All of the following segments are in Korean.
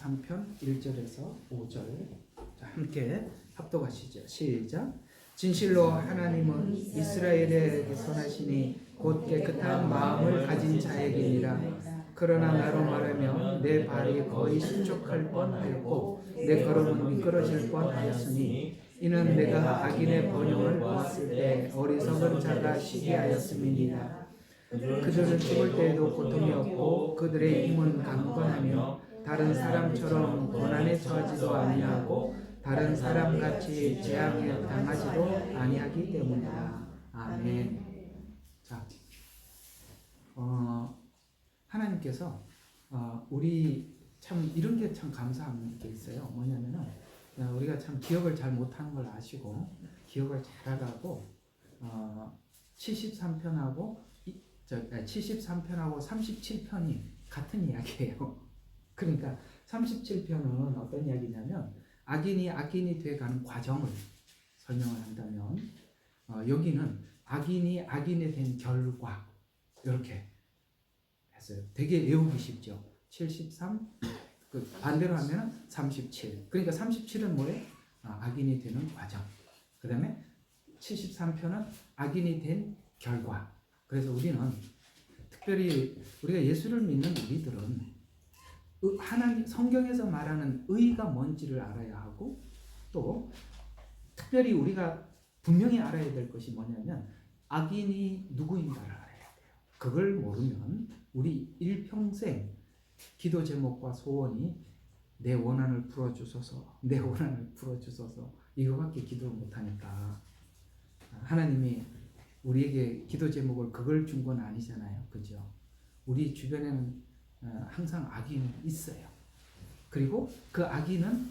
73편 1절에서 5절 함께 합독하시죠. 시작. 진실로 하나님은 이스라엘에게 선하시니 곧 깨끗한 마음을 가진 자에게니라. 그러나 나로 말하면 내 발이 거의 실족할 뻔하였고 내 걸음은 미끄러질 뻔하였으니 이는 내가 악인의 번영을 보았을 때 어리석은 자가 시기하였음이니라. 그들은 죽을 때에도 고통이 없고 그들의 힘은 강건하며 다른 사람처럼 고난에 처하지도 아니하고 다른 사람같이 재앙에 당하지도 아니하기 때문이다. 아멘. 자, 하나님께서 우리 참 이런 게 참 감사한 게 있어요. 뭐냐면은 우리가 참 기억을 잘 못하는 걸 아시고 기억을 잘하고 73편하고 37편이 같은 이야기예요. 그러니까 37편은 어떤 이야기냐면 악인이 돼가는 과정을 설명을 한다면 여기는 악인이 된 결과 이렇게 했어요. 되게 외우기 쉽죠. 73 그 반대로 하면 37. 그러니까 37은 뭐예요? 악인이 되는 과정. 그 다음에 73편은 악인이 된 결과. 그래서 우리는 특별히 우리가 예수를 믿는 우리들은 하나님 성경에서 말하는 의가 뭔지를 알아야 하고 또 특별히 우리가 분명히 알아야 될 것이 뭐냐면 악인이 누구인가를 알아야 돼요. 그걸 모르면 우리 일평생 기도 제목과 소원이 내 원한을 풀어주소서, 내 원한을 풀어주소서 이거밖에 기도를 못하니까 하나님이 우리에게 기도 제목을 그걸 준 건 아니잖아요. 그죠? 우리 주변에는 항상 악인이 있어요. 그리고 그 악인은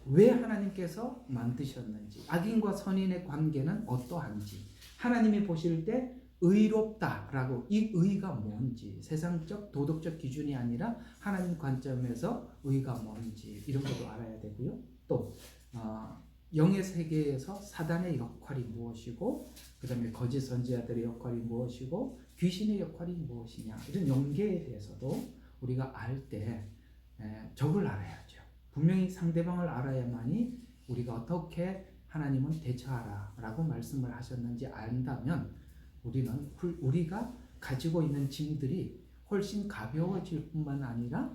왜 하나님께서 만드셨는지, 악인과 선인의 관계는 어떠한지, 하나님이 보실 때 의롭다라고 이 의가 뭔지, 세상적 도덕적 기준이 아니라 하나님 관점에서 의가 뭔지 이런 것도 알아야 되고요. 또 영의 세계에서 사단의 역할이 무엇이고 그 다음에 거짓 선지자들의 역할이 무엇이고 귀신의 역할이 무엇이냐 이런 연계에 대해서도 우리가 알 때 적을 알아야죠. 분명히 상대방을 알아야만이 우리가 어떻게 하나님은 대처하라 라고 말씀을 하셨는지 안다면 우리가 가지고 있는 짐들이 훨씬 가벼워질 뿐만 아니라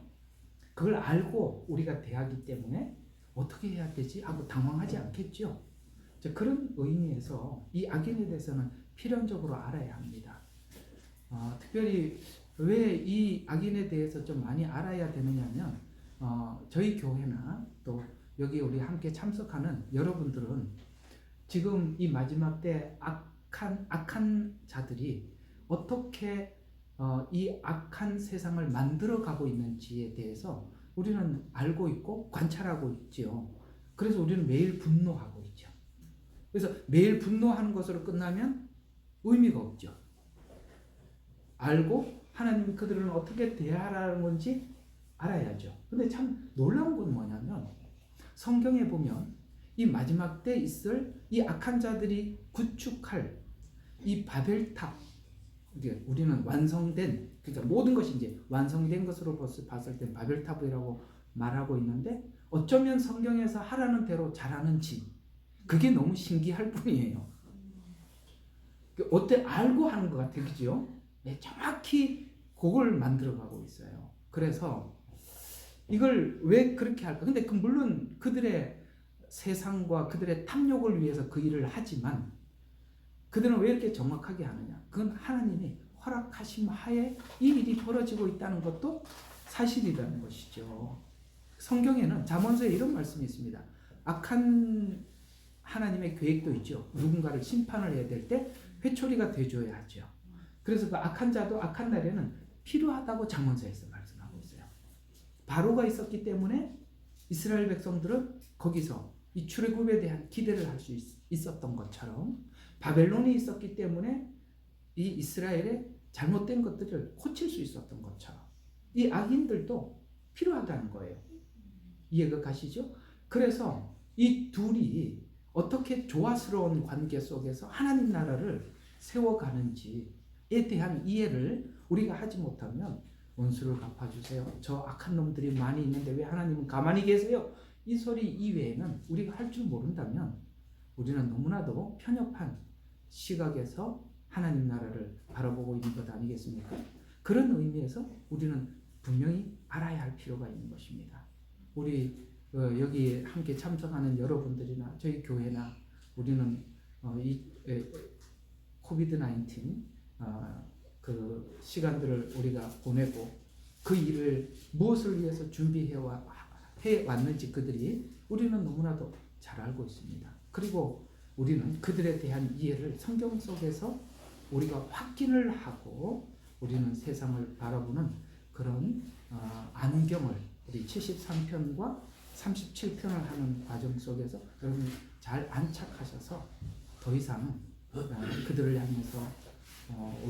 그걸 알고 우리가 대하기 때문에 어떻게 해야 되지? 하고 당황하지 않겠죠. 그런 의미에서 이 악인에 대해서는 필연적으로 알아야 합니다. 특별히 왜 이 악인에 대해서 좀 많이 알아야 되느냐면 저희 교회나 또 여기 우리 함께 참석하는 여러분들은 지금 이 마지막 때 악한 자들이 어떻게 이 악한 세상을 만들어가고 있는지에 대해서 우리는 알고 있고 관찰하고 있죠. 그래서 우리는 매일 분노하고 있죠. 그래서 매일 분노하는 것으로 끝나면 의미가 없죠. 알고 하나님이 그들은 어떻게 대하라는 건지 알아야죠. 근데 참 놀라운 건 뭐냐면 성경에 보면 이 마지막 때 있을 이 악한 자들이 구축할 이 바벨탑, 이게 우리는 완성된, 그러니까 모든 것이 이제 완성된 것으로 봤을 때 바벨탑이라고 말하고 있는데 어쩌면 성경에서 하라는 대로 잘하는지 그게 너무 신기할 뿐이에요. 어때 알고 하는 것 같아요, 그죠? 네, 정확히 그걸 만들어가고 있어요. 그래서 이걸 왜 그렇게 할까? 근데 물론 그들의 세상과 그들의 탐욕을 위해서 그 일을 하지만 그들은 왜 이렇게 정확하게 하느냐? 그건 하나님이 허락하심 하에 이 일이 벌어지고 있다는 것도 사실이라는 것이죠. 성경에는 잠언서에 이런 말씀이 있습니다. 악한 하나님의 계획도 있죠. 누군가를 심판을 해야 될 때 회초리가 돼줘야 하죠. 그래서 그 악한 자도 악한 날에는 필요하다고 잠언서에서 말씀하고 있어요. 바로가 있었기 때문에 이스라엘 백성들은 거기서 이 출애굽에 대한 기대를 할 수 있었던 것처럼 바벨론이 있었기 때문에 이 이스라엘의 잘못된 것들을 고칠 수 있었던 것처럼 이 악인들도 필요하다는 거예요. 이해가 가시죠? 그래서 이 둘이 어떻게 조화스러운 관계 속에서 하나님 나라를 세워가는지에 대한 이해를 우리가 하지 못하면 원수를 갚아주세요. 저 악한 놈들이 많이 있는데 왜 하나님은 가만히 계세요? 이 소리 이외에는 우리가 할 줄 모른다면 우리는 너무나도 편협한 시각에서 하나님 나라를 바라보고 있는 것 아니겠습니까? 그런 의미에서 우리는 분명히 알아야 할 필요가 있는 것입니다. 우리 여기 함께 참석하는 여러분들이나 저희 교회나 우리는 이 코비드 19 그 시간들을 우리가 보내고 그 일을 무엇을 위해서 준비해 왔는지 그들이 우리는 너무나도 잘 알고 있습니다. 그리고 우리는 그들에 대한 이해를 성경 속에서 우리가 확인을 하고 우리는 세상을 바라보는 그런 안경을 우리 73편과 37편을 하는 과정 속에서 여러분 잘 안착하셔서 더 이상 그들을 향해서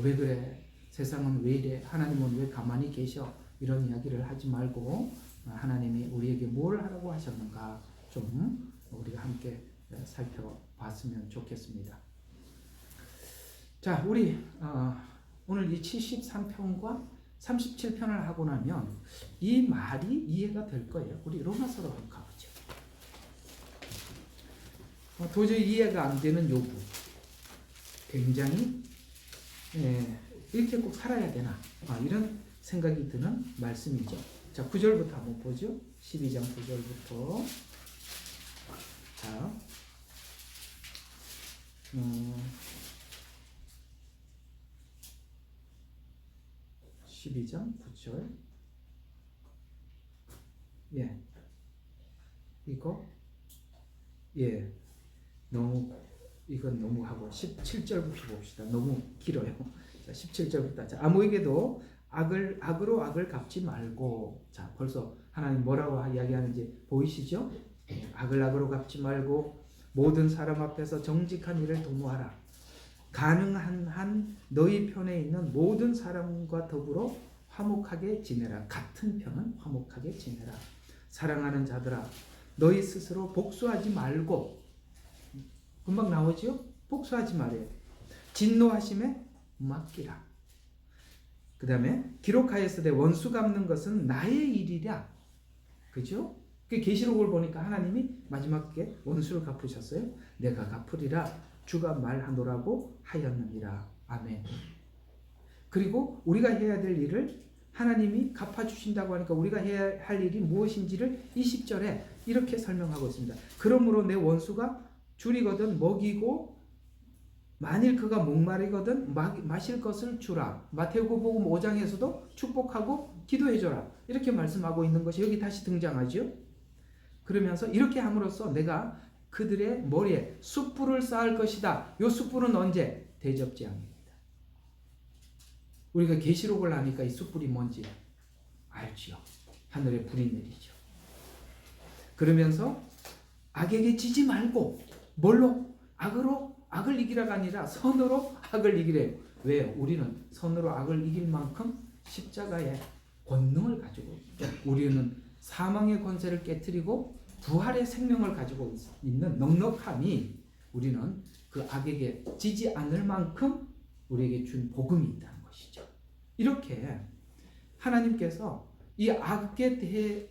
왜 그래? 세상은 왜 이래? 하나님은 왜 가만히 계셔? 이런 이야기를 하지 말고 하나님이 우리에게 뭘 하라고 하셨는가 좀 우리가 함께 살펴봤으면 좋겠습니다. 자, 우리 오늘 이 73편과 37편을 하고 나면 이 말이 이해가 될 거예요. 우리 로마서로 한번 가보죠. 도저히 이해가 안 되는 요구. 굉장히 이렇게 꼭 살아야 되나 이런 생각이 드는 말씀이죠. 자, 9절부터 한번 보죠. 12장 9절부터 자 12장 9절 이거 너무 이건 너무 하고 17절부터 봅시다. 너무 길어요. 자, 17절부터 자, 아무에게도 악으로 악을 갚지 말고 자, 벌써 하나님 뭐라고 이야기하는지 보이시죠? 악을 악으로 갚지 말고 모든 사람 앞에서 정직한 일을 도모하라. 가능한 한 너희 편에 있는 모든 사람과 더불어 화목하게 지내라. 같은 편은 화목하게 지내라. 사랑하는 자들아 너희 스스로 복수하지 말고 금방 나오죠? 복수하지 말아요. 진노하심에 맡기라. 그 다음에 기록하였으되 원수 갚는 것은 나의 일이라. 그죠? 그 계시록을 보니까 하나님이 마지막에 원수를 갚으셨어요. 내가 갚으리라 주가 말하노라고 하였느니라. 아멘. 그리고 우리가 해야 될 일을 하나님이 갚아주신다고 하니까 우리가 해야 할 일이 무엇인지를 20절에 이렇게 설명하고 있습니다. 그러므로 내 원수가 줄이거든 먹이고 만일 그가 목마르거든 마실 것을 주라. 마태복음 5장에서도 축복하고 기도해줘라. 이렇게 말씀하고 있는 것이 여기 다시 등장하죠. 그러면서 이렇게 함으로써 내가 그들의 머리에 숯불을 쌓을 것이다. 이 숯불은 언제? 대접재앙입니다. 우리가 계시록을 하니까 이 숯불이 뭔지 알지요. 하늘에 불이 내리죠. 그러면서 악에게 지지 말고 뭘로? 악으로 악을 이기라가 아니라 선으로 악을 이기래요. 왜요? 우리는 선으로 악을 이길 만큼 십자가의 권능을 가지고 있죠. 우리는 사망의 권세를 깨트리고 부활의 생명을 가지고 있는 넉넉함이 우리는 그 악에게 지지 않을 만큼 우리에게 준 복음이 있다는 것이죠. 이렇게 하나님께서 이 악에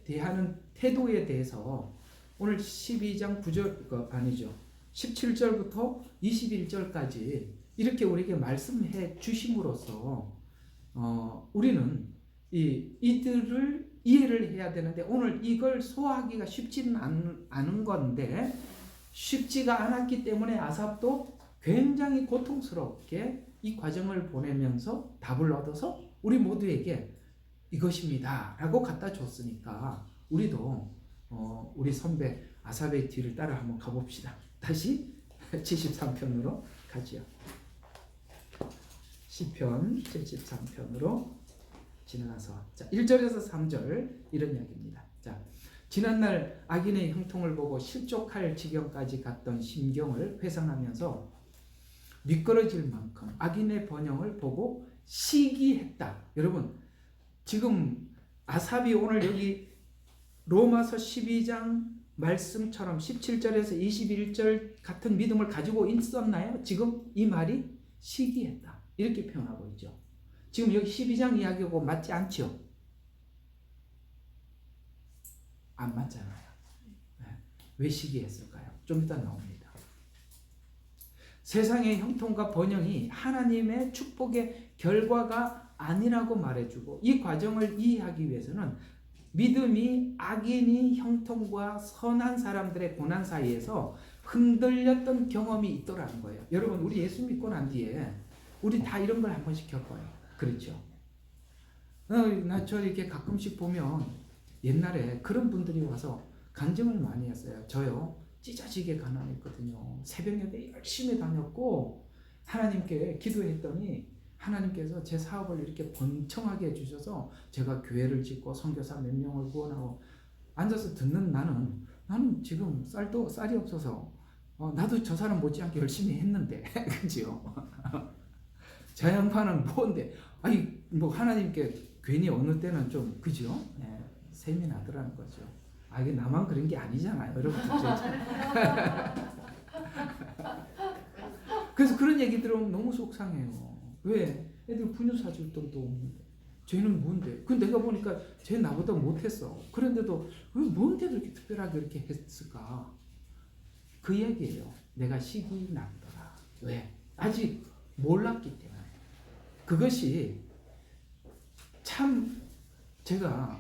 대하는 태도에 대해서 오늘 12장 9절 아니죠. 17절부터 21절까지 이렇게 우리에게 말씀해 주심으로써 우리는 이들을 이해를 해야 되는데 오늘 이걸 소화하기가 쉽지는 않은 건데 쉽지가 않았기 때문에 아삽도 굉장히 고통스럽게 이 과정을 보내면서 답을 얻어서 우리 모두에게 이것입니다 라고 갖다 줬으니까 우리도 우리 선배 아삽의 뒤를 따라 한번 가봅시다. 다시 73편으로 가지요. 시편 73편으로 지나가서 자 1절에서 3절 이런 이야기입니다. 자 지난날 악인의 형통을 보고 실족할 지경까지 갔던 심경을 회상하면서 미끄러질 만큼 악인의 번영을 보고 시기했다. 여러분 지금 아삽이 오늘 여기 로마서 12장 말씀처럼 17절에서 21절 같은 믿음을 가지고 있었나요? 지금 이 말이 시기했다. 이렇게 표현하고 있죠. 지금 여기 12장 이야기하고 맞지 않죠? 안 맞잖아요. 네. 왜 시기했을까요? 좀 이따 나옵니다. 세상의 형통과 번영이 하나님의 축복의 결과가 아니라고 말해주고, 이 과정을 이해하기 위해서는 믿음이 악인이 형통과 선한 사람들의 고난 사이에서 흔들렸던 경험이 있더라는 거예요. 여러분, 우리 예수 믿고 난 뒤에 우리 다 이런 걸 한 번씩 겪어요. 그렇죠? 저 이렇게 가끔씩 보면 옛날에 그런 분들이 와서 간증을 많이 했어요. 저요, 찢어지게 가난했거든요. 새벽 예배 열심히 다녔고 하나님께 기도했더니 하나님께서 제 사업을 이렇게 번창하게 해주셔서 제가 교회를 짓고 선교사 몇 명을 구원하고, 앉아서 듣는 나는 지금 쌀이 없어서 나도 저 사람 못지않게 열심히 했는데 그지요? 저 양반은 뭔데, 아니 뭐 하나님께 괜히 어느 때는 좀 그죠? 네, 셈이 나더라는 거죠. 이게 나만 그런 게 아니잖아요, 여러분. 그래서 그런 얘기 들으면 너무 속상해요. 왜? 애들 분유 사줄 돈도 없는데 쟤는 뭔데? 그 내가 보니까 쟤 나보다 못했어. 그런데도 왜 뭔데 그렇게 특별하게 이렇게 했을까? 그 얘기예요. 내가 식이 났더라. 왜? 아직 몰랐기 때문에. 그것이 참, 제가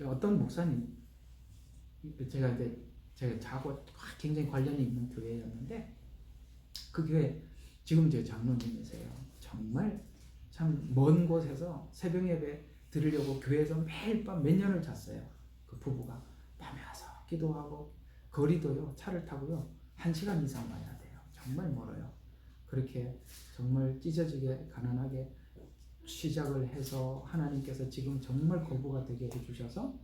어떤 목사님, 제가 저하고 굉장히 관련이 있는 교회였는데, 그 교회 지금 제 장로님이세요. 정말 참 먼 곳에서 새벽 예배 드리려고 교회에서 매일 밤 몇 년을 잤어요. 그 부부가 밤에 와서 기도하고, 거리도요, 차를 타고요 1시간 이상 와야 돼요. 정말 멀어요. 그렇게 정말 찢어지게 가난하게 시작을 해서 하나님께서 지금 정말 거부가 되게 해주셔서,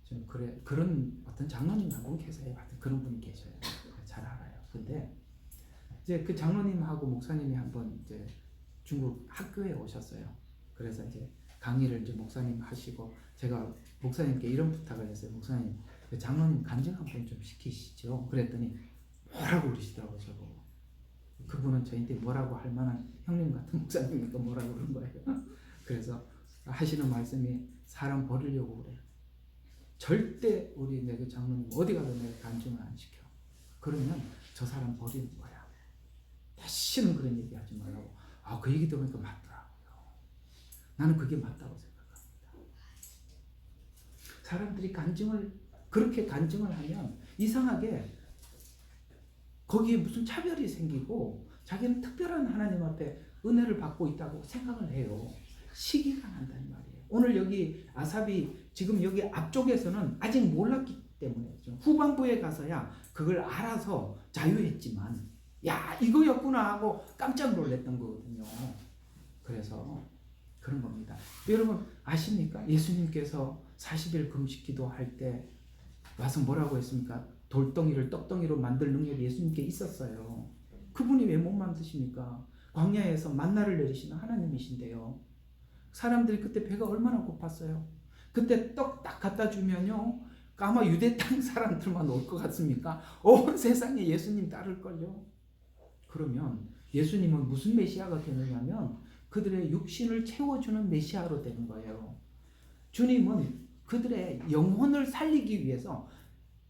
좀 그런 어떤 장로님 한 분 계세요. 그런 분이 계셔요. 잘 알아요. 근데 이제 그 장로님하고 목사님이 한번 이제 중국 학교에 오셨어요. 그래서 이제 강의를 이제 목사님 하시고, 제가 목사님께 이런 부탁을 했어요. 목사님, 그 장로님 간증 한번 좀 시키시죠. 그랬더니 뭐라고 그러시더라고요. 저보고. 그분은 저한테 뭐라고 할 만한 형님 같은 목사님이니까 뭐라고 그런 거예요. 그래서 하시는 말씀이, 사람 버리려고 그래. 절대 우리 내 그 장로님 어디 가도 내가 간증을 안 시켜. 그러면 저 사람 버리는 거야. 다시는 그런 얘기 하지 말라고. 그 얘기 들으니까 맞더라고요. 나는 그게 맞다고 생각합니다. 사람들이 그렇게 간증을 하면 이상하게 거기에 무슨 차별이 생기고 자기는 특별한 하나님 앞에 은혜를 받고 있다고 생각을 해요. 시기가 난다는 말이에요. 오늘 여기 아삽이 지금 여기 앞쪽에서는 아직 몰랐기 때문에 후반부에 가서야 그걸 알아서 자유했지만, 야, 이거였구나 하고 깜짝 놀랐던 거거든요. 그래서 그런 겁니다. 여러분 아십니까? 예수님께서 40일 금식 기도할 때 와서 뭐라고 했습니까? 돌덩이를 떡덩이로 만들 능력이 예수님께 있었어요. 그분이 왜 못 만드십니까? 광야에서 만나를 내리시는 하나님이신데요. 사람들이 그때 배가 얼마나 고팠어요. 그때 떡 딱 갖다 주면요, 아마 유대 땅 사람들만 올 것 같습니까? 온 세상에 예수님 따를걸요. 그러면 예수님은 무슨 메시아가 되느냐면 그들의 육신을 채워주는 메시아로 되는 거예요. 주님은 그들의 영혼을 살리기 위해서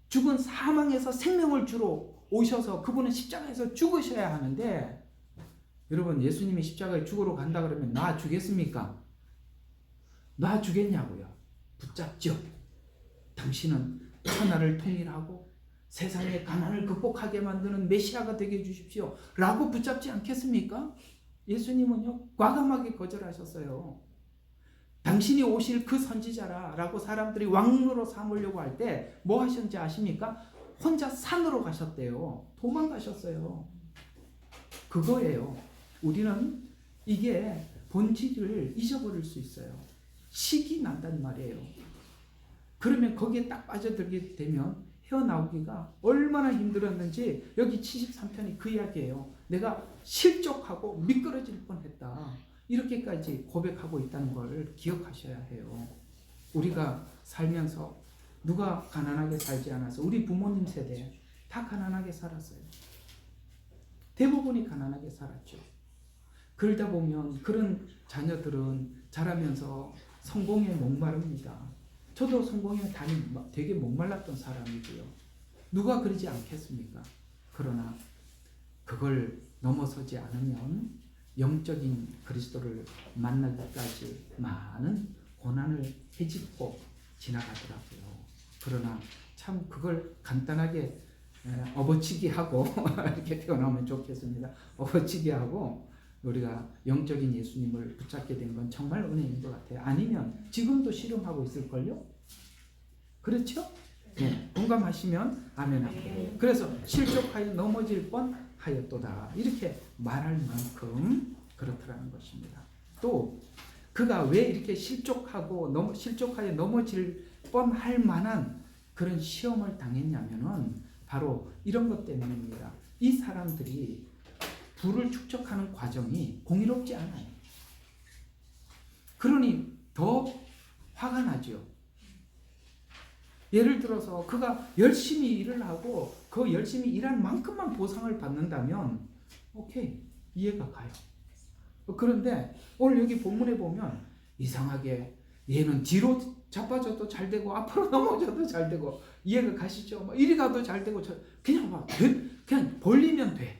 죽은 사망에서 생명을 주러 오셔서 그분은 십자가에서 죽으셔야 하는데, 여러분 예수님이 십자가에 죽으러 간다 그러면 놔 주겠습니까? 놔 주겠냐고요? 붙잡죠. 당신은 천하를 통일하고 세상의 가난을 극복하게 만드는 메시아가 되게 해주십시오 라고 붙잡지 않겠습니까? 예수님은요 과감하게 거절하셨어요. 당신이 오실 그 선지자라 라고 사람들이 왕으로 삼으려고 할 때 뭐 하셨는지 아십니까? 혼자 산으로 가셨대요. 도망가셨어요. 그거예요. 우리는 이게 본질을 잊어버릴 수 있어요. 식이 난단 말이에요. 그러면 거기에 딱 빠져들게 되면 헤어나오기가 얼마나 힘들었는지 여기 73편이 그 이야기예요. 내가 실족하고 미끄러질 뻔했다. 이렇게까지 고백하고 있다는 걸 기억하셔야 해요. 우리가 살면서 누가 가난하게 살지 않아서, 우리 부모님 세대 다 가난하게 살았어요. 대부분이 가난하게 살았죠. 그러다 보면 그런 자녀들은 자라면서 성공에 목마릅니다. 저도 성공에 되게 목말랐던 사람이고요. 누가 그러지 않겠습니까? 그러나 그걸 넘어서지 않으면 영적인 그리스도를 만나기까지 많은 고난을 헤집고 지나가더라고요. 그러나 참 그걸 간단하게 업어치기 하고 이렇게 태어나면 좋겠습니다. 업어치기 하고 우리가 영적인 예수님을 붙잡게 된 건 정말 은혜인 것 같아요. 아니면 지금도 씨름하고 있을걸요? 그렇죠? 네. 공감하시면 아멘 하고. 그래서 실족하여 넘어질 뻔하였도다 이렇게 말할 만큼 그렇더라는 것입니다. 또 그가 왜 이렇게 실족하여 넘어질 뻔할 만한 그런 시험을 당했냐면은 바로 이런 것 때문입니다. 이 사람들이 부를 축적하는 과정이 공의롭지 않아요. 그러니 더 화가 나죠. 예를 들어서 그가 열심히 일을 하고 그 열심히 일한 만큼만 보상을 받는다면 오케이, 이해가 가요. 그런데 오늘 여기 본문에 보면 이상하게 얘는 뒤로 자빠져도 잘 되고 앞으로 넘어져도 잘 되고 이해가 가시죠? 이리 가도 잘 되고 그냥 그냥 벌리면 돼.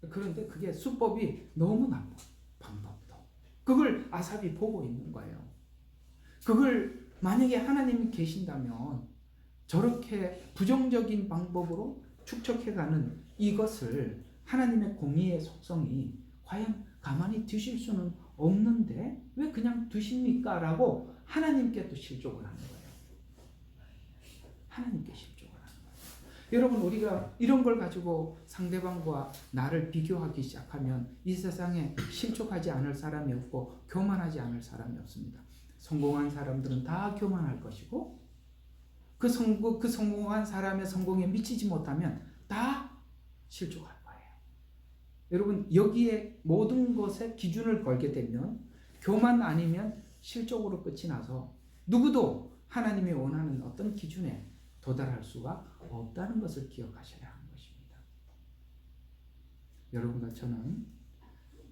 그런데 그게 수법이 너무 나빠. 방법도. 그걸 아삽이 보고 있는 거예요. 그걸 만약에 하나님이 계신다면 저렇게 부정적인 방법으로 축적해가는 이것을 하나님의 공의의 속성이 과연 가만히 두실 수는 없는데 왜 그냥 두십니까? 라고 하나님께 또 실족을 하는 거예요. 하나님께 실족을 하는 거예요. 여러분 우리가 이런 걸 가지고 상대방과 나를 비교하기 시작하면 이 세상에 실족하지 않을 사람이 없고 교만하지 않을 사람이 없습니다. 성공한 사람들은 다 교만할 것이고 그 성공한 사람의 성공에 미치지 못하면 다 실족할 거예요. 여러분 여기에 모든 것에 기준을 걸게 되면 교만 아니면 실족으로 끝이 나서 누구도 하나님이 원하는 어떤 기준에 도달할 수가 없다는 것을 기억하셔야 하는 것입니다. 여러분과 저는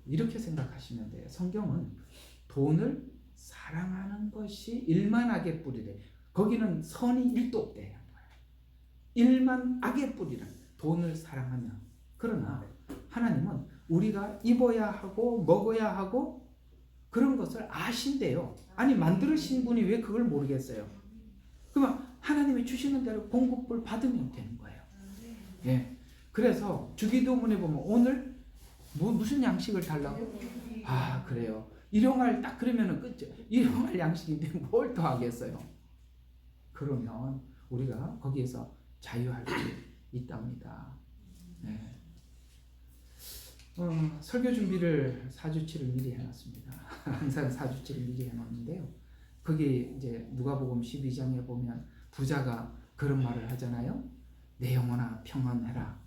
이렇게 생각하시면 돼요. 성경은 돈을 사랑하는 것이 일만 악의 뿌리래. 거기는 선이 1도 없대. 일만 악의 뿌리래. 돈을 사랑하면. 그러나 하나님은 우리가 입어야 하고 먹어야 하고 그런 것을 아신대요. 아니 만들으신 분이 왜 그걸 모르겠어요? 그러면 하나님이 주시는 대로 공급을 받으면 되는 거예요. 예. 그래서 주기도문에 보면 오늘 무슨 양식을 달라고? 아 그래요. 일용할 딱 그러면은 끝이죠. 일용할 양식인데 뭘 더 하겠어요? 그러면 우리가 거기에서 자유할 수 있답니다. 네. 설교 준비를 4주치를 미리 해놨습니다. 항상 4주치를 미리 해놨는데요. 거기 이제 누가복음 12장에 보면 부자가 그런 말을 하잖아요. 내 영혼아 평안해라.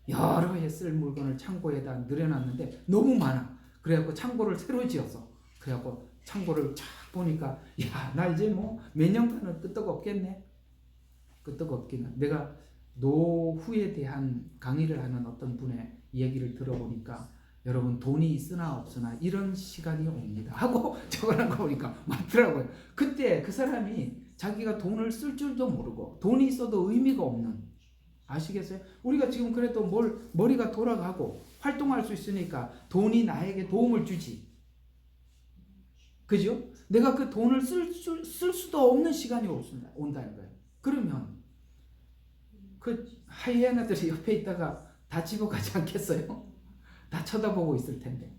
여러 해 쓸 물건을 창고에다 늘여놨는데 너무 많아. 그래갖고 창고를 새로 지었어. 그래갖고 창고를 쫙 보니까 야, 나 이제 뭐 몇 년간은 끄떡 없겠네. 끄떡 없기는. 내가 노후에 대한 강의를 하는 어떤 분의 얘기를 들어보니까 여러분 돈이 있으나 없으나 이런 시간이 옵니다 하고 적어놓은 거 보니까 맞더라고요. 그때 그 사람이 자기가 돈을 쓸 줄도 모르고 돈이 있어도 의미가 없는, 아시겠어요? 우리가 지금 그래도 머리가 돌아가고 활동할 수 있으니까 돈이 나에게 도움을 주지. 그죠? 내가 그 돈을 쓸 수도 없는 시간이 온다는 거예요. 그러면 그 하이에나들이 옆에 있다가 다 집어가지 않겠어요? 다 쳐다보고 있을 텐데.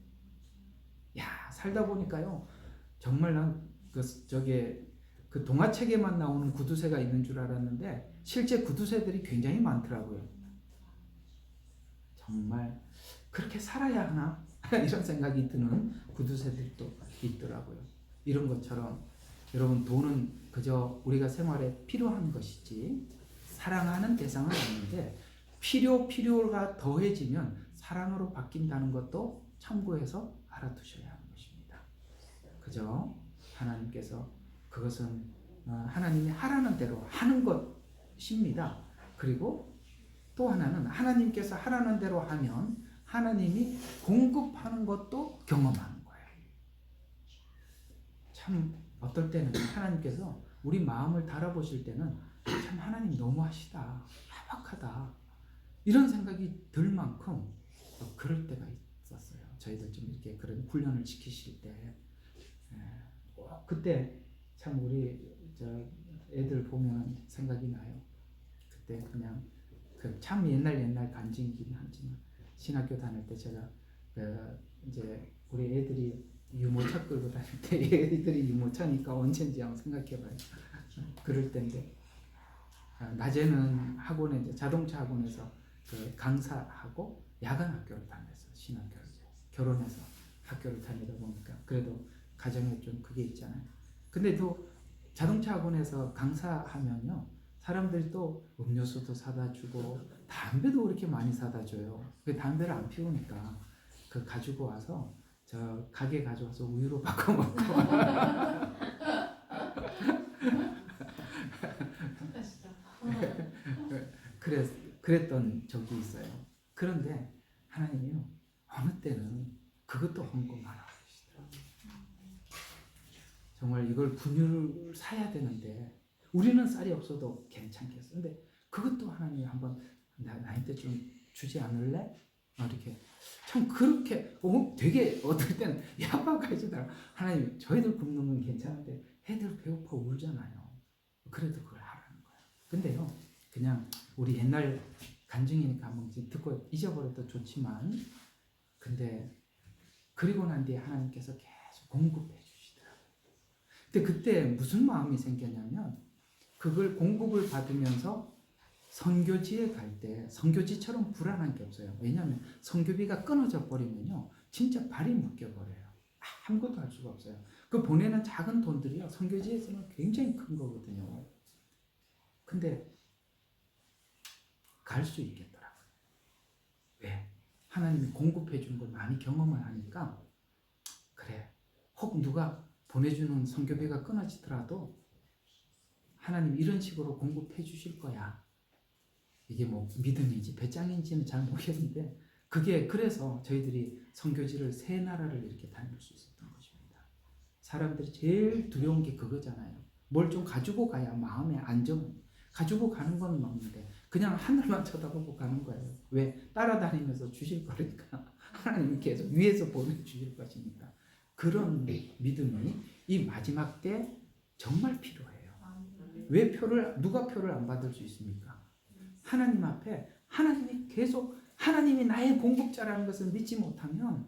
야, 살다 보니까요. 정말 난 그 동화책에만 나오는 구두쇠가 있는 줄 알았는데 실제 구두쇠들이 굉장히 많더라고요. 정말 그렇게 살아야 하나? 이런 생각이 드는 구두쇠들도 있더라고요. 이런 것처럼 여러분 돈은 그저 우리가 생활에 필요한 것이지 사랑하는 대상은 아닌데 필요가 더해지면 사랑으로 바뀐다는 것도 참고해서 알아두셔야 하는 것입니다. 그죠? 하나님께서 그것은 하나님이 하라는 대로 하는 것입니다. 그리고 또 하나는 하나님께서 하라는 대로 하면 하나님이 공급하는 것도 경험하는 거예요. 참 어떨 때는 하나님께서 우리 마음을 달아보실 때는 참 하나님 너무하시다, 야박하다 이런 생각이 들 만큼 그럴 때가 있었어요. 저희들 좀 이렇게 그런 훈련을 시키실 때 그때 참 우리 저 애들 보면 생각이 나요. 그때 그냥 그 참 옛날 간증이긴 하지만 신학교 다닐 때 제가 이제 우리 애들이 유모차 끌고 다닐 때 애들이 유모차니까 언젠지 한번 생각해봐요. 그럴 때인데 낮에는 학원에 이제 자동차 학원에서 그 강사하고 야간 학교를 다녔어. 신학교를 결혼해서 학교를 다니다 보니까 그래도 가정에 좀 그게 있잖아요. 근데 또 자동차 학원에서 강사하면요 사람들이 또 음료수도 사다 주고 담배도 그렇게 많이 사다 줘요. 그 담배를 안 피우니까 그 가지고 와서 저 가게 가져와서 우유로 바꿔 먹고 그랬던 적이 있어요. 그런데 하나님이요 어느 때는 그것도 헌금 하라 그러시더라고요. 정말 이걸 분유를 사야 되는데 우리는 쌀이 없어도 괜찮겠어. 근데 그것도 하나님이 한번 나한테 좀 주지 않을래? 이렇게 참 그렇게 되게 어떨 때는 야박하시더라. 하나님 저희들 굶는 건 괜찮은데 애들 배고파 울잖아요. 그래도 그걸 하라는 거예요. 근데요 그냥 우리 옛날 간증이니까 한번 듣고 잊어버려도 좋지만 근데 그리고 난 뒤에 하나님께서 계속 공급해 주시더라고요. 근데 그때 무슨 마음이 생겼냐면 그걸 공급을 받으면서 선교지에 갈 때 선교지처럼 불안한 게 없어요. 왜냐하면 선교비가 끊어져 버리면요 진짜 발이 묶여버려요. 아무것도 할 수가 없어요. 그 보내는 작은 돈들이요 선교지에서는 굉장히 큰 거거든요. 근데 갈 수 있겠더라고요. 왜? 하나님이 공급해 주는 걸 많이 경험을 하니까 그래 혹 누가 보내주는 선교비가 끊어지더라도 하나님 이런 식으로 공급해 주실 거야. 이게 뭐 믿음인지 배짱인지는 잘 모르겠는데 그게 그래서 저희들이 선교지를 세 나라를 이렇게 다닐 수 있었던 것입니다. 사람들이 제일 두려운 게 그거잖아요. 뭘 좀 가지고 가야 마음의 안정. 가지고 가는 건 없는데 그냥 하늘만 쳐다보고 가는 거예요. 왜? 따라다니면서 주실 거니까 하나님이 계속 위에서 보내주실 것이니까 그런 믿음이 이 마지막 때 정말 필요해요. 왜 누가 표를 안 받을 수 있습니까? 하나님 앞에 하나님이 계속 하나님이 나의 공급자라는 것을 믿지 못하면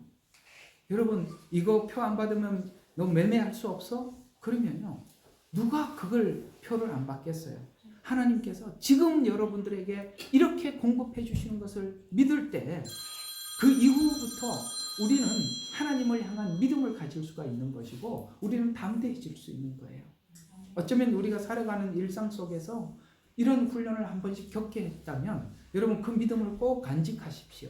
여러분 이거 표 안 받으면 너 매매할 수 없어? 그러면요 누가 그걸 표를 안 받겠어요? 하나님께서 지금 여러분들에게 이렇게 공급해 주시는 것을 믿을 때 그 이후부터 우리는 하나님을 향한 믿음을 가질 수가 있는 것이고 우리는 담대해질 수 있는 거예요. 어쩌면 우리가 살아가는 일상 속에서 이런 훈련을 한 번씩 겪게 했다면 여러분 그 믿음을 꼭 간직하십시오.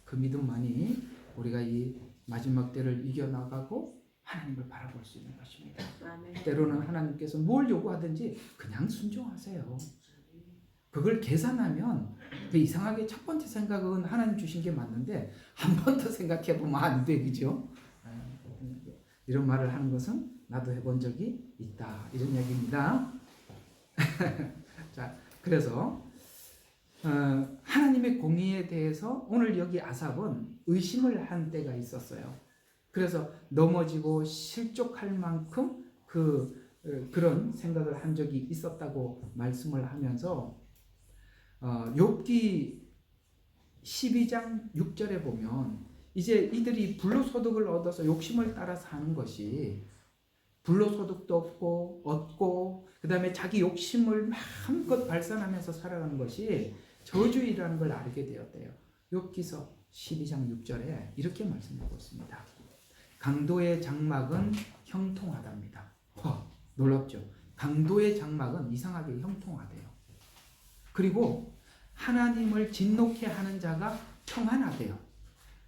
그 믿음만이 우리가 이 마지막 때를 이겨나가고 하나님을 바라볼 수 있는 것입니다. 때로는 하나님께서 뭘 요구하든지 그냥 순종하세요. 그걸 계산하면 이상하게 첫 번째 생각은 하나님 주신 게 맞는데 한 번 더 생각해 보면 안 돼, 그죠? 이런 말을 하는 것은 나도 해본 적이 있다 이런 얘기입니다. 자, 그래서 하나님의 공의에 대해서 오늘 여기 아삽은 의심을 한 때가 있었어요. 그래서 넘어지고 실족할 만큼 그런 생각을 한 적이 있었다고 말씀을 하면서 욥기 12장 6절에 보면 이제 이들이 불로소득을 얻어서 욕심을 따라 사는 것이 불로소득도 얻고 그 다음에 자기 욕심을 마음껏 발산하면서 살아가는 것이 저주이라는 걸 알게 되었대요. 욥기서 12장 6절에 이렇게 말씀하고 있습니다. 강도의 장막은 형통하답니다. 놀랍죠? 강도의 장막은 이상하게 형통하대요. 그리고 하나님을 진노케 하는 자가 평안하대요.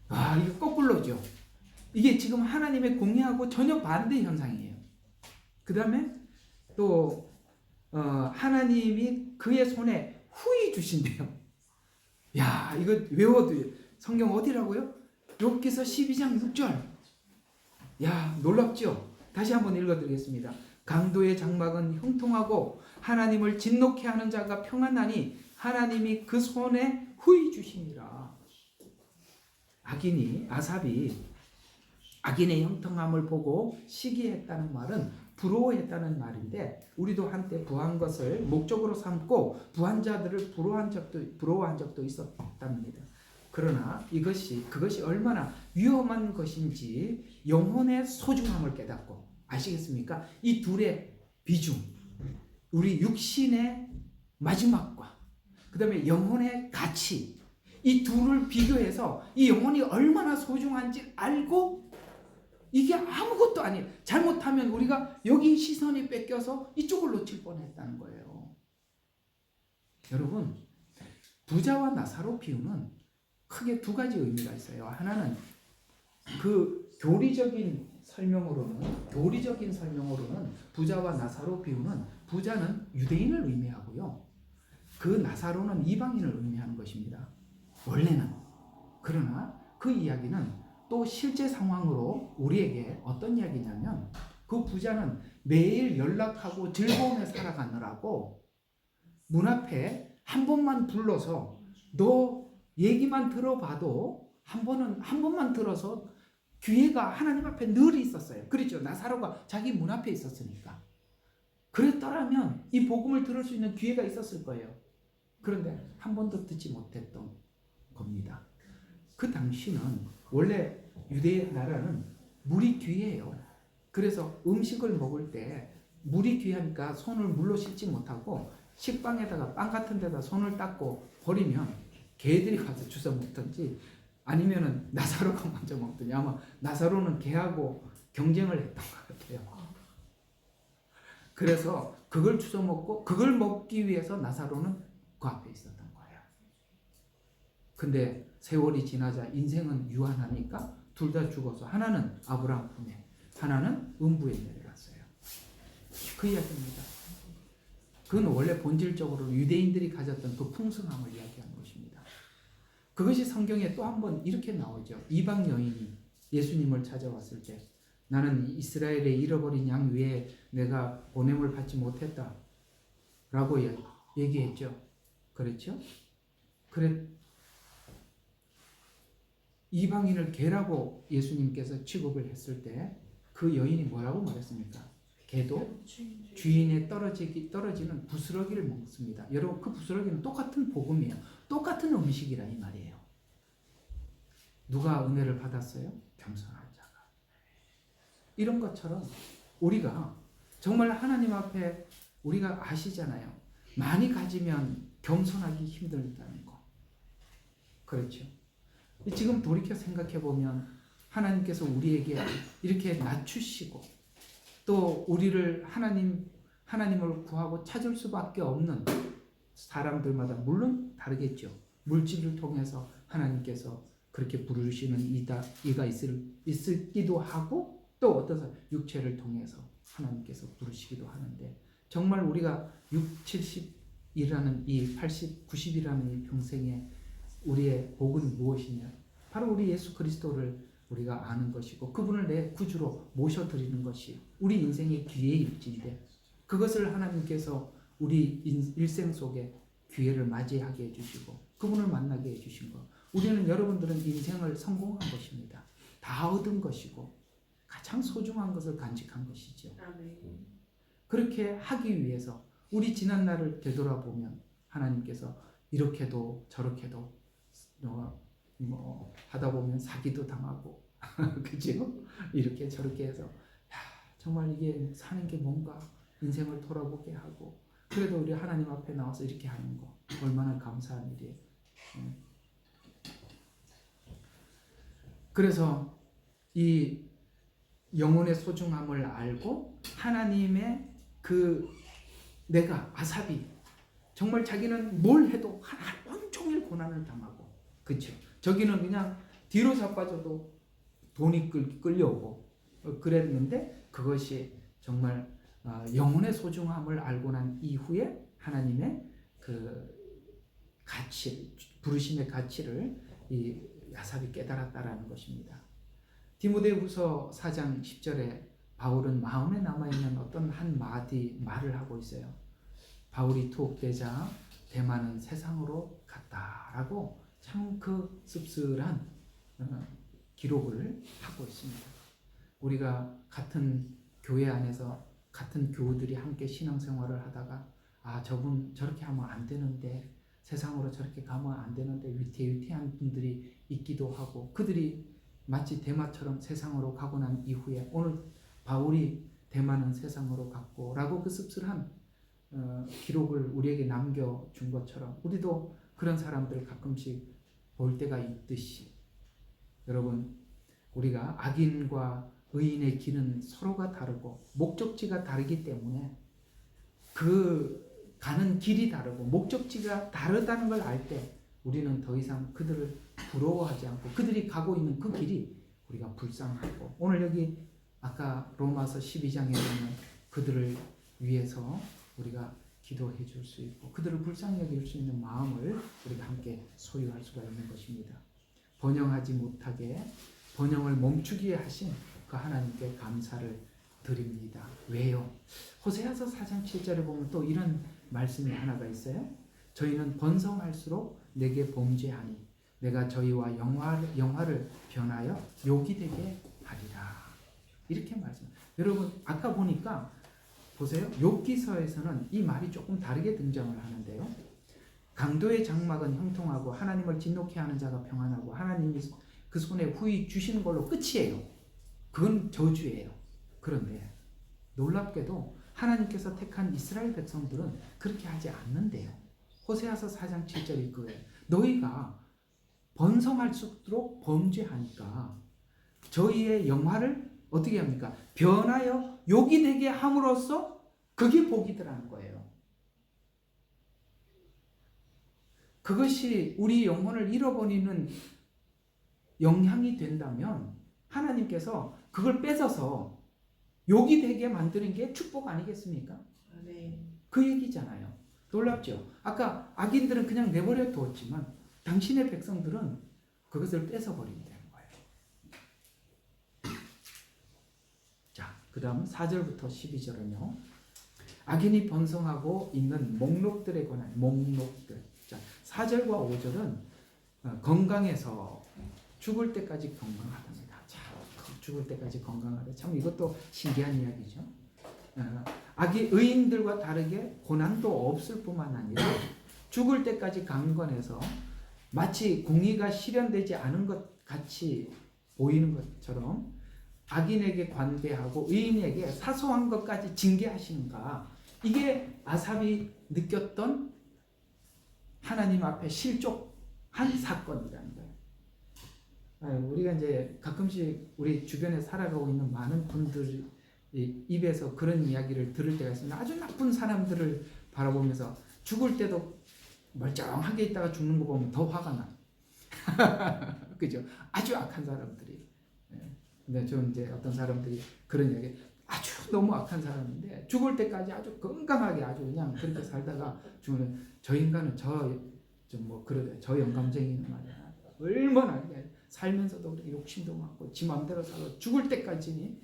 이거 거꾸로죠. 이게 지금 하나님의 공의하고 전혀 반대 현상이에요. 그 다음에 또 하나님이 그의 손에 후히 주신대요. 야, 이거 외워도 성경 어디라고요? 욥기서 12장 6절. 야, 놀랍죠? 다시 한번 읽어드리겠습니다. 강도의 장막은 형통하고 하나님을 진노케 하는 자가 평안하니 하나님이 그 손에 후히 주시니라. 아삽이 악인의 형통함을 보고 시기했다는 말은 부러워했다는 말인데, 우리도 한때 부한 것을 목적으로 삼고 부한 자들을 부러워한 적도 있었답니다. 그러나 그것이 얼마나 위험한 것인지 영혼의 소중함을 깨닫고, 아시겠습니까? 이 둘의 비중, 우리 육신의 마지막과 그 다음에 영혼의 가치, 이 둘을 비교해서 이 영혼이 얼마나 소중한지 알고, 이게 아무것도 아니에요. 잘못하면 우리가 여기 시선이 뺏겨서 이쪽을 놓칠 뻔했다는 거예요. 여러분, 부자와 나사로 비유는 크게 두 가지 의미가 있어요. 하나는 그 교리적인 설명으로는 부자와 나사로 비유는, 부자는 유대인을 의미하고요, 그 나사로는 이방인을 의미하는 것입니다. 원래는. 그러나 그 이야기는 또 실제 상황으로 우리에게 어떤 이야기냐면, 그 부자는 매일 연락하고 즐거움에 살아가느라고 문 앞에 한 번만 불러서 너 얘기만 들어봐도 한 번만 들어서 기회가 하나님 앞에 늘 있었어요. 그렇죠. 나사로가 자기 문 앞에 있었으니까. 그랬더라면 이 복음을 들을 수 있는 기회가 있었을 거예요. 그런데 한 번도 듣지 못했던 겁니다. 그 당시는 원래 유대 나라는 물이 귀해요. 그래서 음식을 먹을 때 물이 귀하니까 손을 물로 씻지 못하고 식빵에다가 빵 같은 데다 손을 닦고 버리면 개들이 가서 주워 먹든지 아니면은 나사로가 먼저 먹든지, 아마 나사로는 개하고 경쟁을 했던 것 같아요. 그래서 그걸 주워 먹고 그걸 먹기 위해서 나사로는 그 앞에 있었던 거예요. 근데 세월이 지나자 인생은 유한하니까 둘 다 죽어서 하나는 아브라함 품에, 하나는 음부에 내려갔어요. 그 이야기입니다. 그건 원래 본질적으로 유대인들이 가졌던 그 풍성함을 이야기하는 것입니다. 그것이 성경에 또 한 번 이렇게 나오죠. 이방 여인이 예수님을 찾아왔을 때, 나는 이스라엘의 잃어버린 양 위에 내가 보냄을 받지 못했다 라고 얘기했죠. 그렇죠? 이방인을 개라고 예수님께서 취급을 했을 때 그 여인이 뭐라고 말했습니까? 개도 주인에 떨어지는 부스러기를 먹습니다. 여러분, 그 부스러기는 똑같은 복음이에요. 똑같은 음식이라 이 말이에요. 누가 은혜를 받았어요? 겸손한 자가. 이런 것처럼 우리가 정말 하나님 앞에, 우리가 아시잖아요. 많이 가지면 겸손하기 힘들다는 거. 그렇죠? 지금 돌이켜 생각해 보면 하나님께서 우리에게 이렇게 낮추시고 또 우리를 하나님을 구하고 찾을 수밖에 없는 사람들마다 물론 다르겠죠. 물질을 통해서 하나님께서 그렇게 부르시는 이가 있기도 하고, 또 어떤 사람 육체를 통해서 하나님께서 부르시기도 하는데, 정말 우리가 70이라는 이 80, 90이라는 이 평생에 우리의 복은 무엇이냐? 바로 우리 예수 그리스도를 우리가 아는 것이고 그분을 내 구주로 모셔드리는 것이 우리 인생의 기회의 일지인데, 그것을 하나님께서 우리 일생 속에 기회를 맞이하게 해주시고 그분을 만나게 해주신 것, 우리는, 여러분들은 인생을 성공한 것입니다. 다 얻은 것이고 가장 소중한 것을 간직한 것이죠. 그렇게 하기 위해서 우리 지난 날을 되돌아보면 하나님께서 이렇게도 저렇게도 하다 보면 사기도 당하고 그죠? 이렇게 저렇게 해서 정말 이게 사는 게 뭔가 인생을 돌아보게 하고, 그래도 우리 하나님 앞에 나와서 이렇게 하는 거 얼마나 감사한 일이에요. 그래서 이 영혼의 소중함을 알고 하나님의 아삽이 정말 자기는 뭘 해도 온종일 고난을 당하고, 그렇죠? 저기는 그냥 뒤로 자빠져도 돈이 끌려오고 그랬는데, 그것이 정말 영혼의 소중함을 알고 난 이후에 하나님의 그 가치, 부르심의 가치를 이 아삽이 깨달았다라는 것입니다. 디모데후서 4장 10절에 바울은 마음에 남아있는 어떤 한 마디 말을 하고 있어요. 바울이 투옥되자 대만은 세상으로 갔다라고 참 그 씁쓸한 기록을 하고 있습니다. 우리가 같은 교회 안에서 같은 교우들이 함께 신앙생활을 하다가 저분 저렇게 하면 안 되는데, 세상으로 저렇게 가면 안 되는데 위태위태한 분들이 있기도 하고, 그들이 마치 대마처럼 세상으로 가고 난 이후에 오늘 바울이 대만은 세상으로 갔고 라고 그 씁쓸한 기록을 우리에게 남겨준 것처럼 우리도 그런 사람들을 가끔씩 볼 때가 있듯이, 여러분, 우리가 악인과 의인의 길은 서로가 다르고 목적지가 다르기 때문에 그 가는 길이 다르고 목적지가 다르다는 걸 알 때 우리는 더 이상 그들을 부러워하지 않고 그들이 가고 있는 그 길이 우리가 불쌍하고, 오늘 여기 아까 로마서 12장에 보면 그들을 위해서 우리가 기도해 줄 수 있고 그들을 불쌍히 여길 수 있는 마음을 우리가 함께 소유할 수가 있는 것입니다. 번영하지 못하게 번영을 멈추게 하신 그 하나님께 감사를 드립니다. 왜요? 호세아서 4장 7절에 보면 또 이런 말씀이 하나가 있어요. 저희는 번성할수록 내게 범죄하니 내가 저희와 영화를 변하여 욕이 되게 하리라. 이렇게 말씀. 여러분, 아까 보니까 보세요. 욥기서에서는 이 말이 조금 다르게 등장을 하는데요. 강도의 장막은 형통하고 하나님을 진노케 하는 자가 평안하고 하나님이 그 손에 후히 주시는 걸로 끝이에요. 그건 저주예요. 그런데 놀랍게도 하나님께서 택한 이스라엘 백성들은 그렇게 하지 않는데요. 호세아서 4장 7절이 그거예요. 너희가 번성할수록 범죄하니까 저희의 영화를 어떻게 합니까? 변하여 욕이 되게 함으로써 그게 복이더라는 거예요. 그것이 우리 영혼을 잃어버리는 영향이 된다면 하나님께서 그걸 뺏어서 욕이 되게 만드는 게 축복 아니겠습니까? 네. 그 얘기잖아요. 놀랍죠? 아까 악인들은 그냥 내버려 두었지만 당신의 백성들은 그것을 뺏어버린다는 거예요. 자, 그 다음 4절부터 12절은요. 악인이 번성하고 있는 목록들에 관한 목록들. 자, 4절과 5절은 건강해서 죽을 때까지 건강하답니다. 자, 죽을 때까지 건강하다. 참 이것도 신기한 이야기죠. 의인들과 다르게 고난도 없을 뿐만 아니라 죽을 때까지 강건해서 마치 공의가 실현되지 않은 것 같이 보이는 것처럼 악인에게 관대하고 의인에게 사소한 것까지 징계하시는가. 이게 아삽이 느꼈던 하나님 앞에 실족한 사건이라는 거예요. 우리가 이제 가끔씩 우리 주변에 살아가고 있는 많은 분들 입에서 그런 이야기를 들을 때가 있습니다. 아주 나쁜 사람들을 바라보면서 죽을 때도 멀쩡하게 있다가 죽는 거 보면 더 화가 나. 그죠? 아주 악한 사람들이. 근데 저 이제 어떤 사람들이 그런 이야기, 아주 너무 악한 사람인데 죽을 때까지 아주 건강하게 아주 그냥 그렇게 살다가 죽는 저 인간은 저 영감쟁이는 말이야. 얼마나 살면서도 그렇게 욕심도 많고 지 마음대로 살아 죽을 때까지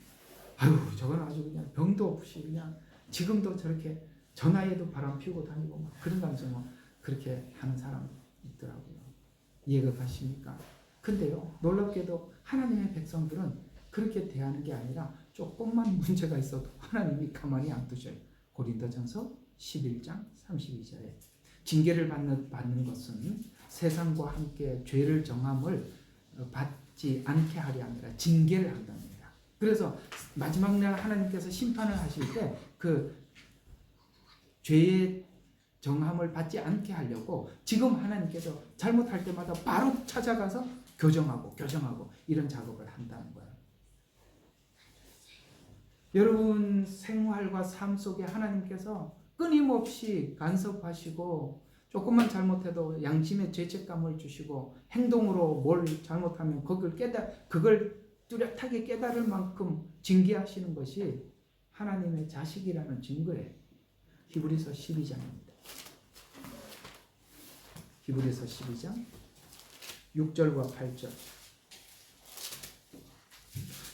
저건 아주 그냥 병도 없이 그냥 지금도 저렇게 저 나이에도 바람 피우고 다니고 막 그런다면서 뭐 그렇게 하는 사람 있더라고요. 이해가 가십니까? 근데요, 놀랍게도 하나님의 백성들은 그렇게 대하는 게 아니라 조금만 문제가 있어도 하나님이 가만히 안 두셔요. 고린도전서 11장 32절에 징계를 받는 것은 세상과 함께 죄를 정함을 받지 않게 하려 합니다. 징계를 한답니다. 그래서 마지막 날 하나님께서 심판을 하실 때 그 죄의 정함을 받지 않게 하려고 지금 하나님께서 잘못할 때마다 바로 찾아가서 교정하고 이런 작업을 한다는 거예요. 여러분 생활과 삶 속에 하나님께서 끊임없이 간섭하시고 조금만 잘못해도 양심의 죄책감을 주시고 행동으로 뭘 잘못하면 그걸 뚜렷하게 깨달을 만큼 징계하시는 것이 하나님의 자식이라는 증거예요. 히브리서 12장입니다. 히브리서 12장 6절과 8절.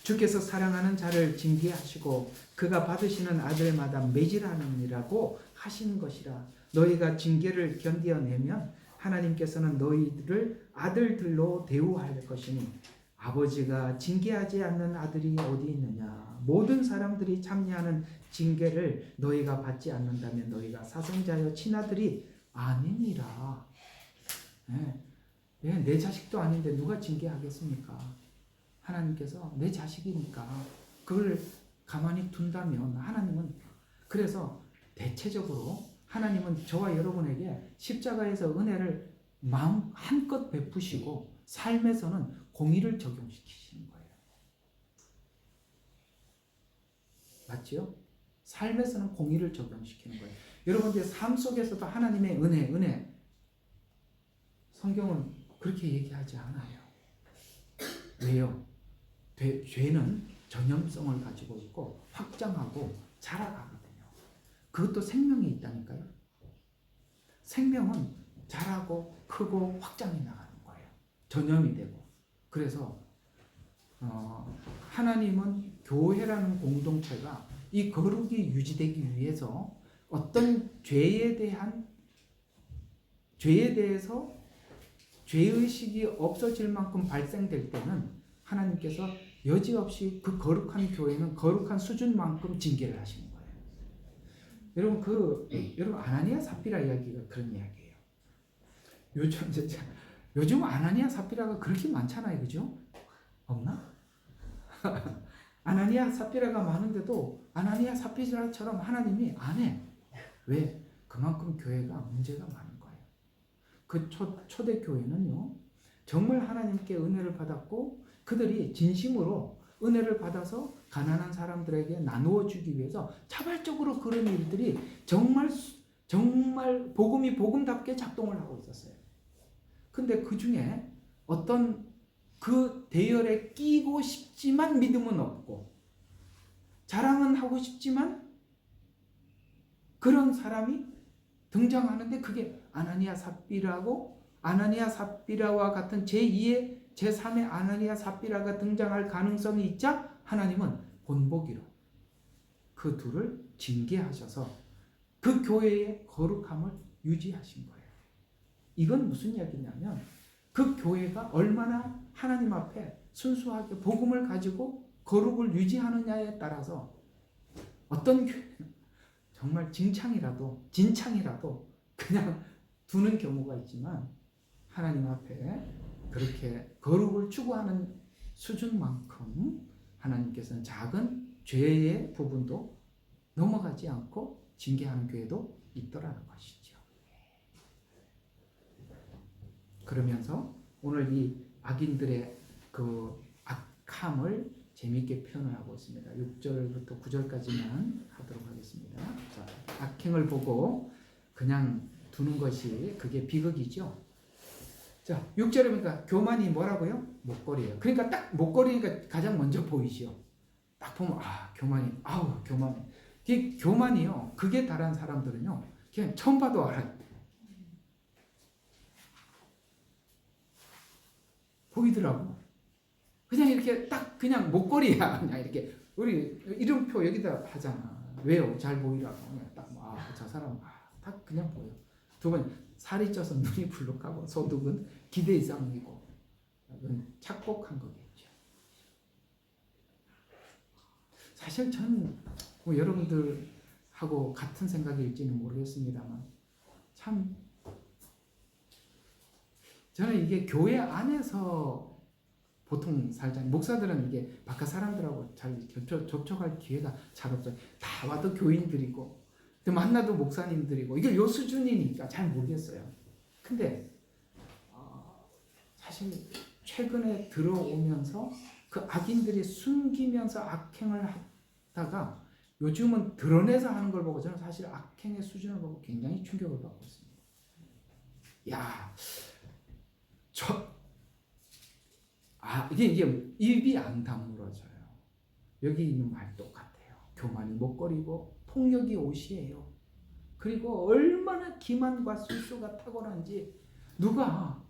주께서 사랑하는 자를 징계하시고 그가 받으시는 아들마다 매질하느니라고 하시는 것이라. 너희가 징계를 견디어내면 하나님께서는 너희들을 아들들로 대우할 것이니 아버지가 징계하지 않는 아들이 어디 있느냐. 모든 사람들이 참여하는 징계를 너희가 받지 않는다면 너희가 사생자여 친아들이 아니니라. 내 자식도 아닌데 누가 징계하겠습니까? 하나님께서 내 자식이니까 그걸 가만히 둔다면 하나님은, 그래서 대체적으로 하나님은 저와 여러분에게 십자가에서 은혜를 마음 한껏 베푸시고 삶에서는 공의를 적용시키시는 거예요. 맞죠? 삶에서는 공의를 적용시키는 거예요. 여러분들 삶 속에서도 하나님의 은혜, 성경은 그렇게 얘기하지 않아요. 왜요? 죄는 전염성을 가지고 있고 확장하고 자라가거든요. 그것도 생명이 있다니까요. 생명은 자라고 크고 확장해 나가는 거예요. 전염이 되고. 그래서 하나님은 교회라는 공동체가 이 거룩이 유지되기 위해서 어떤 죄에 대해서 죄의식이 없어질 만큼 발생될 때는 하나님께서 여지없이 그 거룩한 교회는 거룩한 수준만큼 징계를 하시는 거예요. 여러분 아나니아 삽비라 이야기가 그런 이야기예요. 요즘 아나니아 삽비라가 그렇게 많잖아요, 그죠? 없나? 아나니아 삽비라가 많은데도 아나니아 삽비라처럼 하나님이 안 해. 왜? 그만큼 교회가 문제가 많은 거예요. 그 초대 교회는요, 정말 하나님께 은혜를 받았고 그들이 진심으로 은혜를 받아서 가난한 사람들에게 나누어 주기 위해서 자발적으로 그런 일들이 정말 복음이 복음답게 작동을 하고 있었어요. 근데 그 중에 어떤 그 대열에 끼고 싶지만 믿음은 없고 자랑은 하고 싶지만 그런 사람이 등장하는데 그게 아나니아 삽비라와 같은 제2의 제3의 아나니아 삽비라가 등장할 가능성이 있자 하나님은 본보기로 그 둘을 징계하셔서 그 교회의 거룩함을 유지하신 거예요. 이건 무슨 이야기냐면 그 교회가 얼마나 하나님 앞에 순수하게 복음을 가지고 거룩을 유지하느냐에 따라서 어떤 교회는 정말 진창이라도 그냥 두는 경우가 있지만 하나님 앞에 그렇게 거룩을 추구하는 수준만큼 하나님께서는 작은 죄의 부분도 넘어가지 않고 징계하는 교회도 있더라는 것이죠. 그러면서 오늘 이 악인들의 그 악함을 재미있게 표현을 하고 있습니다. 6절부터 9절까지만 하도록 하겠습니다. 자, 악행을 보고 그냥 두는 것이 그게 비극이죠. 자, 6절에 보니까 교만이 뭐라고요? 목걸이에요. 그러니까 딱 목걸이니까 가장 먼저 보이죠. 딱 보면 교만이. 이게 교만이요. 극에 달한 사람들은요. 그냥 처음 봐도 알아요. 보이더라고. 그냥 이렇게 딱 그냥 목걸이야. 그냥 이렇게 우리 이름표 여기다 하잖아. 왜요? 잘 보이라고. 그냥 딱 저 사람 딱 그냥 보여. 두 번 살이 쪄서 눈이 불룩하고 소득은 기대 이상이고 착복한 거겠죠. 사실 저는 여러분들하고 같은 생각일지는 모르겠습니다만 참 저는 이게 교회 안에서 보통 살잖아요. 목사들은 이게 바깥 사람들하고 잘 접촉할 기회가 잘 없어요. 다 와도 교인들이고 만나도 목사님들이고 이게 요 수준이니까 잘 모르겠어요. 근데 사실 최근에 들어오면서 그 악인들이 숨기면서 악행을 하다가 요즘은 드러내서 하는 걸 보고 저는 사실 악행의 수준을 보고 굉장히 충격을 받고 있습니다. 이게 입이 안 다물어져요. 여기 있는 말 똑같아요. 교만이 목걸이고 폭력이 옷이에요. 그리고 얼마나 기만과 술수가 탁월한지 누가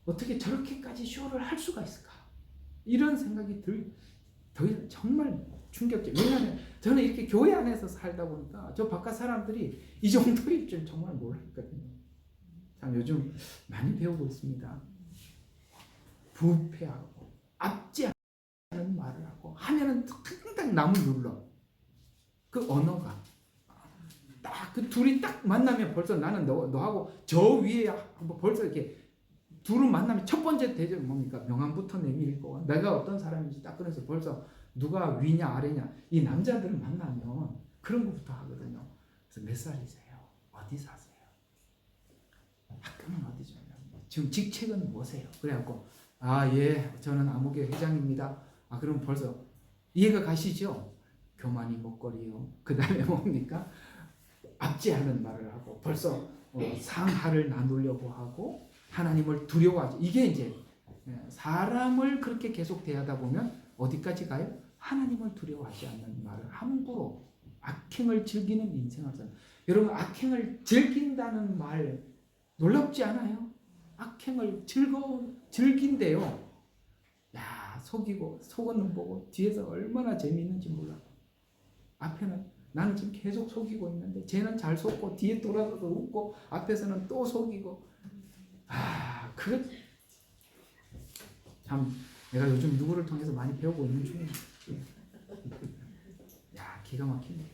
어떻게 저렇게까지 쇼를 할 수가 있을까? 이런 생각이 정말 충격적. 왜냐하면 저는 이렇게 교회 안에서 살다 보니까 저 바깥 사람들이 이 정도일 줄 정말 몰랐거든요. 참 요즘 많이 배우고 있습니다. 부패하고 앞지 않은 말을 하고 하면은 탁탁 남을 눌러. 그 언어가 딱 그 둘이 딱 만나면 벌써 나는 너하고 저 위에 벌써 이렇게 둘을 만나면 첫 번째 대접 뭡니까? 명함부터 내밀고 내가 어떤 사람인지 딱 그래서 벌써 누가 위냐 아래냐 이 남자들을 만나면 그런 것부터 하거든요. 그래서 몇 살이세요? 어디 사세요? 학교는 어디죠? 지금 직책은 뭐세요? 그래갖고 예 저는 아무개 회장입니다. 그럼 벌써 이해가 가시죠? 교만이 목걸이요. 그 다음에 뭡니까? 앞지 않은 말을 하고 벌써 상하를 나누려고 하고 하나님을 두려워하죠. 이게 이제 사람을 그렇게 계속 대하다 보면 어디까지 가요? 하나님을 두려워하지 않는 말을 함부로 악행을 즐기는 인생을 사는. 여러분 악행을 즐긴다는 말 놀랍지 않아요? 악행을 즐긴대요. 야 속이고 속은 보고 뒤에서 얼마나 재미있는지 몰라. 앞에는 나는 지금 계속 속이고 있는데 쟤는 잘 속고 뒤에 돌아서서 웃고 앞에서는 또 속이고 그거 참 내가 요즘 누구를 통해서 많이 배우고 있는 중이에요. 기가 막히네.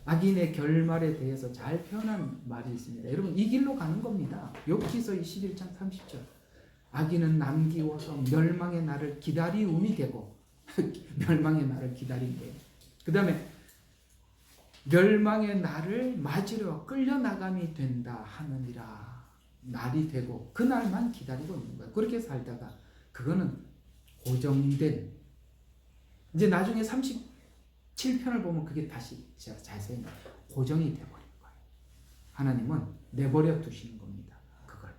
악인의 결말에 대해서 잘 표현한 말이 있습니다. 여러분 이 길로 가는 겁니다. 욥기서 21장 30절 악인은 남기워서 멸망의 날을 기다리움이 되고 멸망의 날을 기다린대요. 그 다음에 멸망의 날을 맞으려 끌려나감이 된다 하느니라. 날이 되고 그 날만 기다리고 있는 거예요. 그렇게 살다가 그거는 고정된 이제 나중에 37편을 보면 그게 다시 자세히 고정이 돼버린 거예요. 하나님은 내버려 두시는 겁니다. 그걸.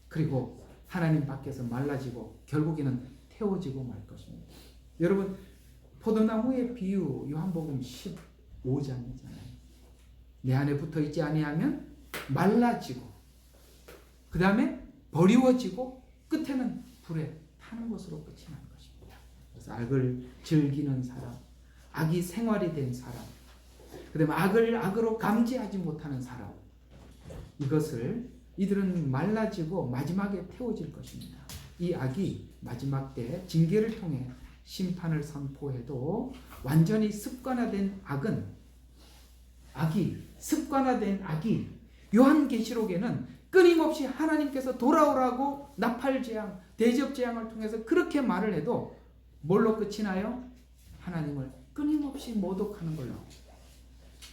그리고 하나님 밖에서 말라지고 결국에는 태워지고 말 것입니다. 여러분 포도나무의 비유 요한복음 15장이잖아요. 내 안에 붙어있지 아니하면 말라지고 그 다음에 버리워지고 끝에는 불에 타는 것으로 끝이 나는 것입니다. 그래서 악을 즐기는 사람, 악이 생활이 된 사람, 그 다음에 악을 악으로 감지하지 못하는 사람, 이들은 말라지고 마지막에 태워질 것입니다. 이 악이 마지막 때 징계를 통해 심판을 선포해도 완전히 습관화된 습관화된 악이 요한계시록에는 끊임없이 하나님께서 돌아오라고 나팔재앙, 대접재앙을 통해서 그렇게 말을 해도 뭘로 끝이 나요? 하나님을 끊임없이 모독하는 걸로.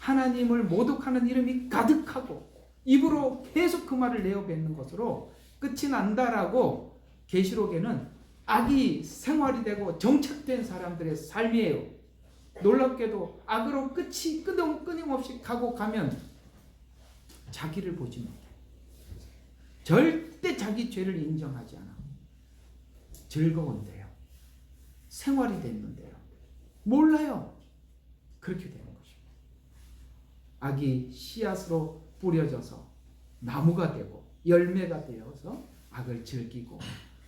하나님을 모독하는 이름이 가득하고 입으로 계속 그 말을 내어뱉는 것으로 끝이 난다라고 계시록에는 악이 생활이 되고 정착된 사람들의 삶이에요. 놀랍게도 악으로 끊임없이 가고 가면 자기를 보지 못해. 절대 자기 죄를 인정하지 않아. 즐거운데요. 생활이 됐는데요. 몰라요. 그렇게 되는 것입니다. 악이 씨앗으로 뿌려져서 나무가 되고 열매가 되어서 악을 즐기고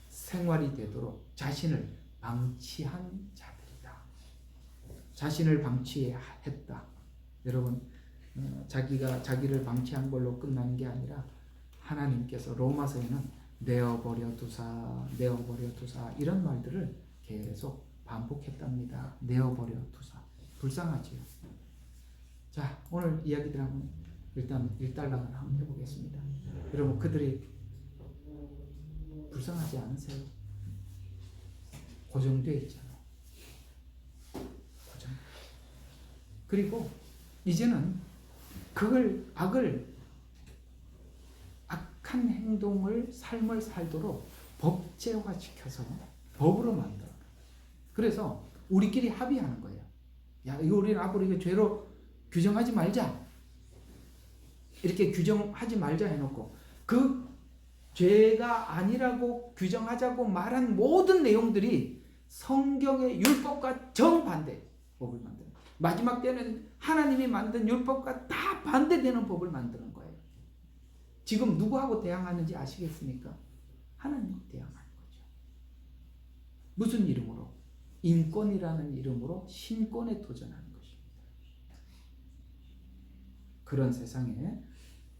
생활이 되도록 자신을 방치한 자들이다. 자신을 방치했다. 여러분 자기가 자기를 방치한 걸로 끝나는 게 아니라 하나님께서 로마서에는 내어버려 두사 이런 말들을 계속 반복했답니다. 내어버려 두사. 불쌍하지요. 자, 오늘 이야기들 한번 일단 일단락을 한번 해보겠습니다. 여러분 그들이 불쌍하지 않으세요? 고정되어 있잖아요. 고정. 그리고 이제는 악한 행동을 삶을 살도록 법제화시켜서 법으로 만들어. 그래서 우리끼리 합의하는 거예요. 야, 이거 우리는 앞으로 이거 죄로 규정하지 말자. 이렇게 규정하지 말자 해놓고 그 죄가 아니라고 규정하자고 말한 모든 내용들이 성경의 율법과 정반대 법을 만드는 거예요. 마지막 때는 하나님이 만든 율법과 다 반대되는 법을 만드는 거예요. 지금 누구하고 대항하는지 아시겠습니까? 하나님과 대항하는 거죠. 무슨 이름으로? 인권이라는 이름으로 신권에 도전하는 것입니다. 그런 세상에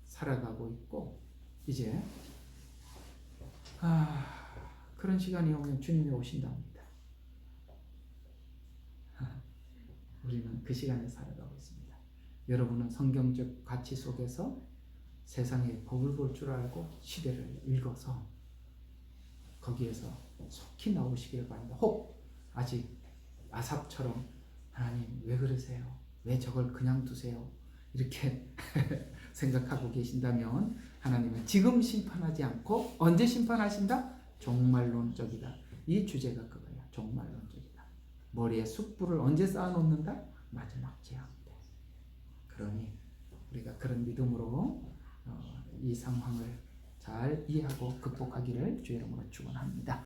살아가고 있고 이제 그런 시간이 오면 주님이 오신답니다. 우리는 그 시간에 살아가고 있습니다. 여러분은 성경적 가치 속에서 세상의 복을 볼 줄 알고 시대를 읽어서 거기에서 속히 나오시길 바랍니다. 혹 아직 아삽처럼 하나님 왜 그러세요? 왜 저걸 그냥 두세요? 이렇게 생각하고 계신다면 하나님은 지금 심판하지 않고 언제 심판하신다? 종말론적이다. 이 주제가 그거야. 종말론적이다. 머리에 숯불을 언제 쌓아놓는다? 마지막 재앙 때. 그러니 우리가 그런 믿음으로 이 상황을 잘 이해하고 극복하기를 주의 이름으로 축원합니다.